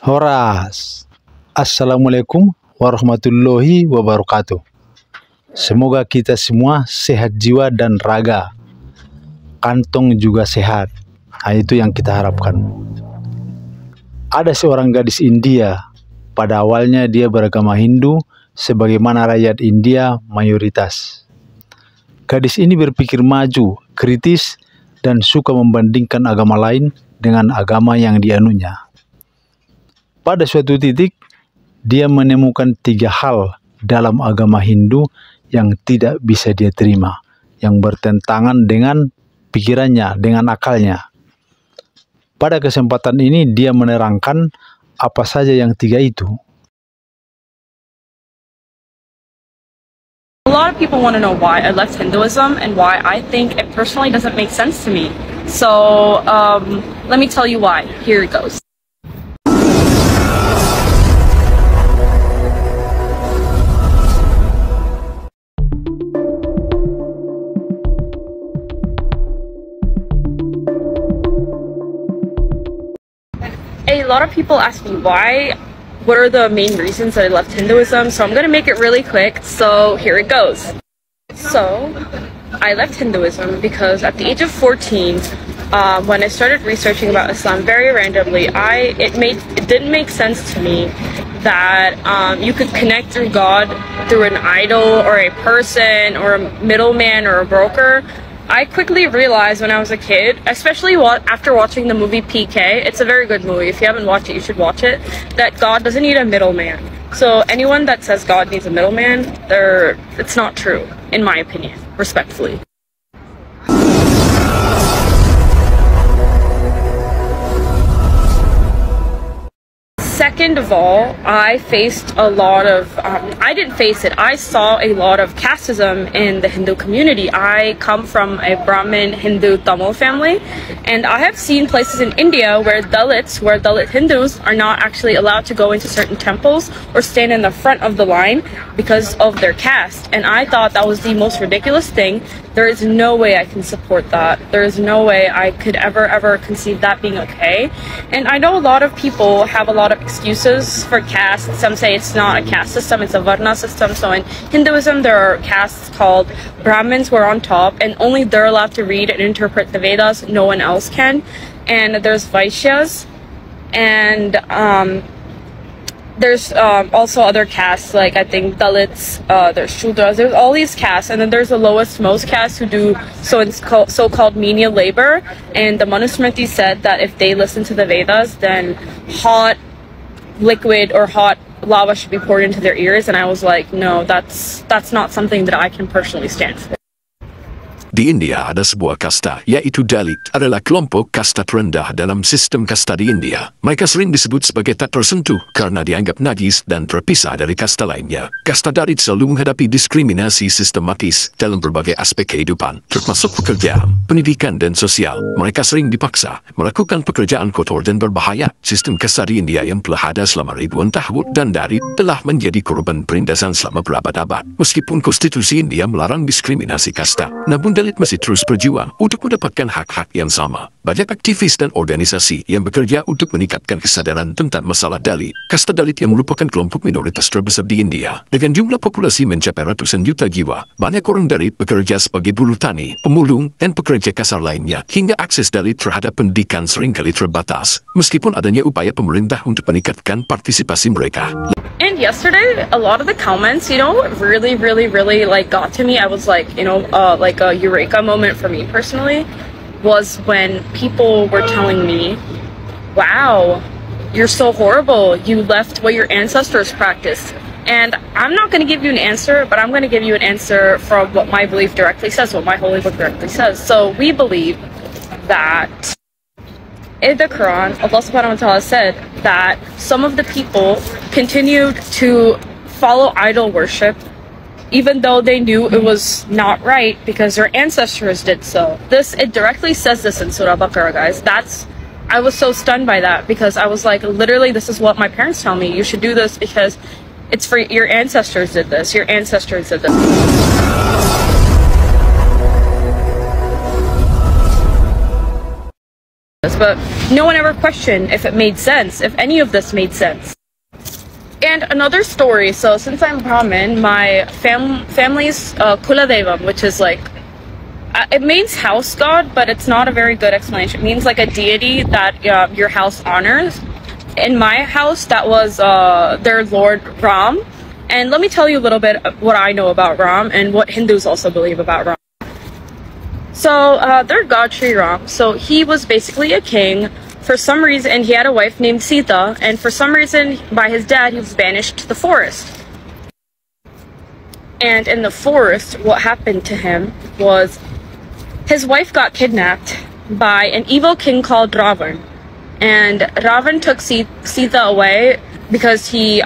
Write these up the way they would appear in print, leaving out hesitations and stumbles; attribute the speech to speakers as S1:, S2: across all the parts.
S1: Horas. Assalamualaikum warahmatullahi wabarakatuh. Semoga kita semua sehat jiwa dan raga. Kantong juga sehat. Nah, itu yang kita harapkan. Ada seorang gadis India. Pada awalnya dia beragama Hindu sebagaimana rakyat India mayoritas. Gadis ini berpikir maju, kritis, dan suka membandingkan agama lain dengan agama yang dianunya. Pada suatu titik, dia menemukan 3 hal dalam agama Hindu yang tidak bisa dia terima, yang bertentangan dengan pikirannya, dengan akalnya. Pada kesempatan ini, dia menerangkan apa saja yang 3 itu.
S2: A lot of people want to know why I left Hinduism and why I think it personally doesn't make sense to me. So, let me tell you why. Here it goes. A lot of people ask me what are the main reasons that I left Hinduism, so I'm going to make it really quick, so here it goes. So, I left Hinduism because at the age of 14, when I started researching about Islam very randomly, it didn't make sense to me that you could connect through God through an idol or a person or a middleman or a broker. I quickly realized when I was a kid, especially after watching the movie PK, it's a very good movie. If you haven't watched it, you should watch it. That God doesn't need a middleman. So anyone that says God needs a middleman, it's not true, in my opinion, respectfully. Second of all, I faced a lot of, I didn't face it, I saw a lot of casteism in the Hindu community. I come from a Brahmin Hindu Tamil family, and I have seen places in India where Dalit Hindus are not actually allowed to go into certain temples or stand in the front of the line because of their caste. And I thought that was the most ridiculous thing. There is no way I can support that. There is no way I could ever conceive that being okay. And I know a lot of people have a lot of excuses for caste. Some say it's not a caste system, it's a Varna system. So in Hinduism, there are castes called Brahmins who are on top, and only they're allowed to read and interpret the Vedas. No one else can. And there's Vaishyas, and there's also other castes, like I think Dalits, there's Shudras, there's all these castes, and then there's the lowest most castes who do so-called menial labor, and the Manusmriti said that if they listen to the Vedas, then hot liquid or hot lava should be poured into their ears, and I was like, no, that's not something that I can personally stand for.
S3: Di India ada sebuah kasta, yaitu Dalit, adalah kelompok kasta terendah dalam sistem kasta di India. Mereka sering disebut sebagai tak tersentuh karena dianggap najis dan terpisah dari kasta lainnya. Kasta Dalit selalu menghadapi diskriminasi sistematis dalam berbagai aspek kehidupan, termasuk pekerjaan, pendidikan, dan sosial. Mereka sering dipaksa melakukan pekerjaan kotor dan berbahaya. Sistem kasta di India yang telah ada selama ribuan tahun dan Dalit telah menjadi korban penindasan selama berabad-abad. Meskipun konstitusi India melarang diskriminasi kasta, namun Dalit masih terus berjuang untuk mendapatkan hak-hak yang sama. Banyak aktivis dan organisasi yang bekerja untuk meningkatkan kesadaran tentang masalah Dalit. Kasta Dalit yang merupakan kelompok minoritas terbesar di India. Dengan jumlah populasi mencapai ratusan juta jiwa, banyak orang Dalit bekerja sebagai buruh tani, pemulung, dan pekerja kasar lainnya, hingga akses Dalit terhadap pendidikan seringkali terbatas, meskipun adanya upaya pemerintah untuk meningkatkan partisipasi mereka.
S2: And yesterday, a lot of the comments, really like got to me. I was like, like a eureka moment for me personally was when people were telling me, wow, you're so horrible. You left what your ancestors practiced. And I'm not going to give you an answer, but I'm going to give you an answer from what my belief directly says, what my holy book directly says. So we believe that in the Quran, Allah subhanahu wa ta'ala said that some of the people continued to follow idol worship even though they knew it was not right because their ancestors did so. It directly says this in Surah Baqarah, guys. I was so stunned by that because I was like, literally, this is what my parents tell me. You should do this because it's for your ancestors did this. Your ancestors did this. but no one ever questioned if it made sense, if any of this made sense. And another story, so since I'm Brahmin, my family's Kuladevam, which is like, it means house god, but it's not a very good explanation. It means like a deity that your house honors. In my house, that was their lord Ram. And let me tell you a little bit of what I know about Ram and what Hindus also believe about Ram. So their god Sri Ram, so he was basically a king. For some reason, and he had a wife named Sita, and for some reason, by his dad, he was banished to the forest. And in the forest, what happened to him was his wife got kidnapped by an evil king called Ravan. And Ravan took Sita away because he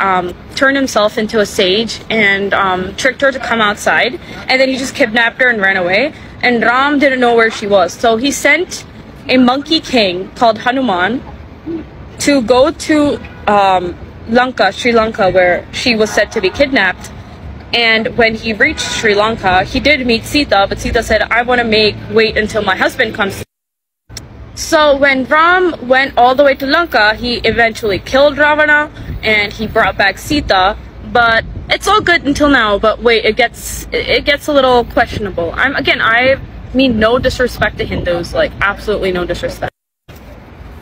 S2: turned himself into a sage and tricked her to come outside. And then he just kidnapped her and ran away. And Ram didn't know where she was. So he sent a monkey king called Hanuman to go to Lanka, Sri Lanka, where she was said to be kidnapped. And when he reached Sri Lanka, he did meet Sita, but Sita said, I want to wait until my husband comes. So when Ram went all the way to Lanka, he eventually killed Ravana and he brought back Sita. But it's all good until now, but wait, it gets a little questionable. I mean no disrespect to Hindus, like absolutely no disrespect.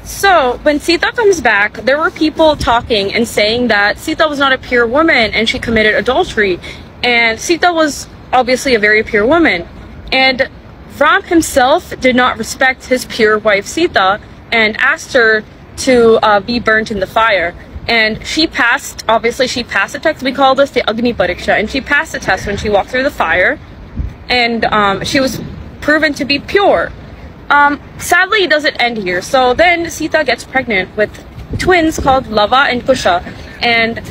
S2: So when Sita comes back, there were people talking and saying that Sita was not a pure woman and she committed adultery. And Sita was obviously a very pure woman. And Ram himself did not respect his pure wife Sita and asked her to be burnt in the fire. And she passed the test. We call this the Agni Pariksha. And she passed the test when she walked through the fire. And she was proven to be pure. Sadly, it doesn't end here. So then Sita gets pregnant with twins called Lava and Kusha. And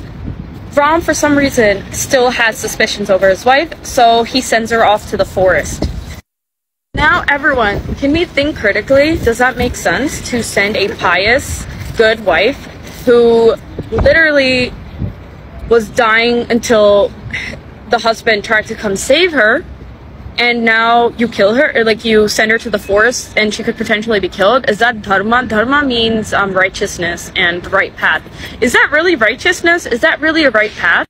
S2: Ram, for some reason, still has suspicions over his wife. So he sends her off to the forest. Now, everyone, can we think critically? Does that make sense to send a pious, good wife who literally was dying until the husband tried to come save her, and now you kill her, or like you send her to the forest and she could potentially be killed? Is that dharma? Dharma means righteousness and right path. Is that really righteousness? Is that really a right path?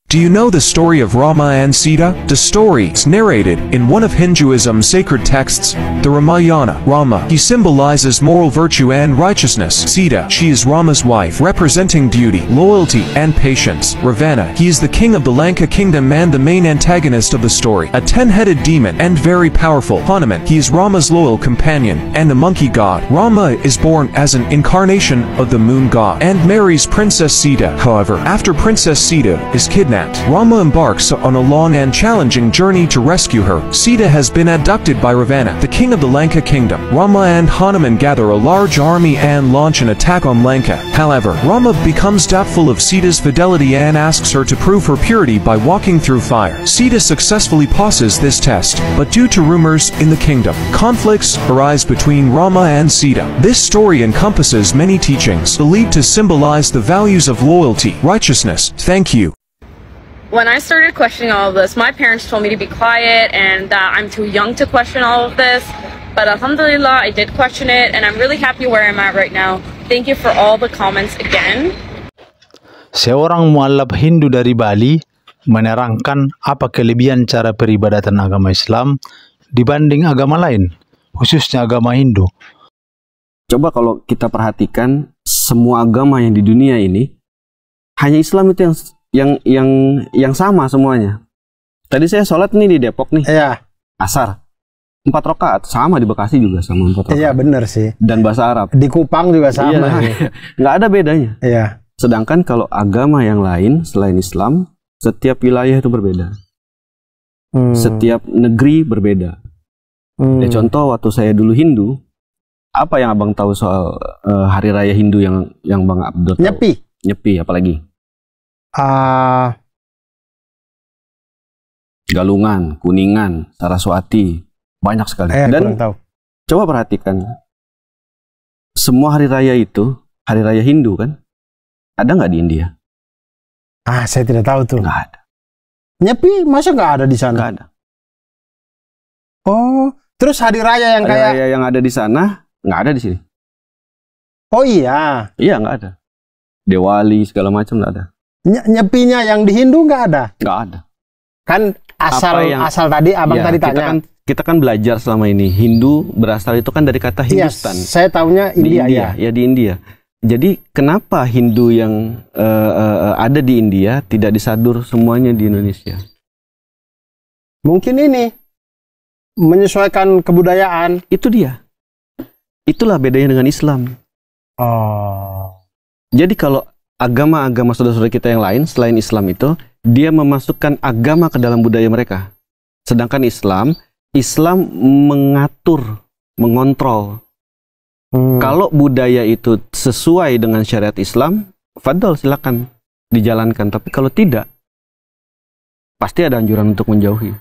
S4: Do you know the story of Rama and Sita? The story is narrated in one of Hinduism's sacred texts, the Ramayana. Rama, he symbolizes moral virtue and righteousness. Sita, she is Rama's wife, representing duty, loyalty, and patience. Ravana, he is the king of the Lanka kingdom and the main antagonist of the story, a 10-headed demon and very powerful. Hanuman, he is Rama's loyal companion and a monkey god. Rama is born as an incarnation of the moon god and marries Princess Sita. However, after Princess Sita is kidnapped, Rama embarks on a long and challenging journey to rescue her. Sita has been abducted by Ravana, the king of the Lanka kingdom. Rama and Hanuman gather a large army and launch an attack on Lanka. However, Rama becomes doubtful of Sita's fidelity and asks her to prove her purity by walking through fire. Sita successfully passes this test, but due to rumors in the kingdom, conflicts arise between Rama and Sita. This story encompasses many teachings believed to symbolize the values of loyalty, righteousness. Thank you.
S2: When I started questioning all of this, my parents told me to be quiet and that I'm too young to question all of this. But alhamdulillah, I did question it and I'm really happy where I'm at right now. Thank you for all the comments again.
S1: Seorang mualaf Hindu dari Bali menerangkan apa kelebihan cara peribadatan agama Islam dibanding agama lain, khususnya agama Hindu.
S5: Coba kalau kita perhatikan semua agama yang di dunia ini, hanya Islam itu yang sama semuanya. Tadi saya sholat nih di Depok nih.
S6: Iya.
S5: Asar. 4 rakaat, sama di Bekasi juga sama 4 rakaat.
S6: Iya benar sih.
S5: Dan bahasa Arab.
S6: Di Kupang juga sama.
S5: Iya, nggak ada bedanya.
S6: Iya.
S5: Sedangkan kalau agama yang lain selain Islam, setiap wilayah itu berbeda. Setiap negeri berbeda. Ya, contoh waktu saya dulu Hindu, apa yang abang tahu soal hari raya Hindu yang Bang Abdul tahu?
S6: Nyepi.
S5: Nyepi, apalagi? Galungan, Kuningan, Saraswati, banyak sekali. Dan
S6: tahu.
S5: Coba perhatikan, semua hari raya itu, hari raya Hindu kan, ada nggak di India?
S6: Saya tidak tahu tuh.
S5: Nggak ada.
S6: Nyepi, masa nggak ada di sana?
S5: Nggak ada.
S6: Oh, terus hari raya yang
S5: hari raya yang ada di sana, nggak ada di sini.
S6: Oh iya.
S5: Iya, nggak ada. Dewali segala macam nggak ada.
S6: Nyepinya yang di Hindu nggak ada.
S5: Nggak ada.
S6: Kan asal tadi abang
S5: ya,
S6: tadi tanya.
S5: Kita kan belajar selama ini Hindu berasal itu kan dari kata Hindustan.
S6: Saya tahunya India,
S5: ya di India. Jadi kenapa Hindu yang ada di India tidak disadur semuanya di Indonesia?
S6: Mungkin ini menyesuaikan kebudayaan.
S5: Itu dia. Itulah bedanya dengan Islam.
S6: Oh.
S5: Jadi kalau agama-agama saudara-saudara kita yang lain selain Islam itu, dia memasukkan agama ke dalam budaya mereka. Sedangkan Islam mengatur, mengontrol. Kalau budaya itu sesuai dengan syariat Islam, fadol silakan dijalankan. Tapi kalau tidak, pasti ada anjuran untuk menjauhi.